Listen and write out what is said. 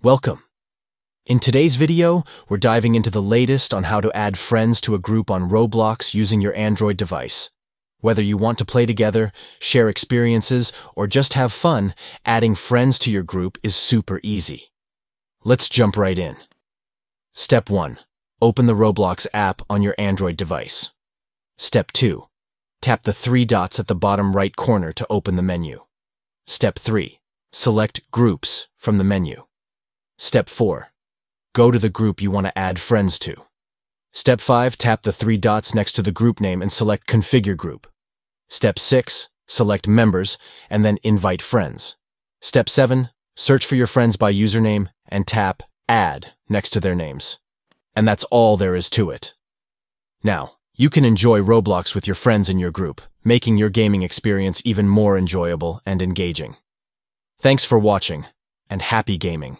Welcome. In today's video, we're diving into the latest on how to add friends to a group on Roblox using your Android device. Whether you want to play together, share experiences, or just have fun, adding friends to your group is super easy. Let's jump right in. Step 1. Open the Roblox app on your Android device. Step 2. Tap the three dots at the bottom right corner to open the menu. Step 3. Select Groups from the menu. Step 4. Go to the group you want to add friends to. Step 5. Tap the three dots next to the group name and select Configure Group. Step 6. Select Members and then Invite Friends. Step 7. Search for your friends by username and tap Add next to their names. And that's all there is to it. Now, you can enjoy Roblox with your friends in your group, making your gaming experience even more enjoyable and engaging. Thanks for watching, and happy gaming.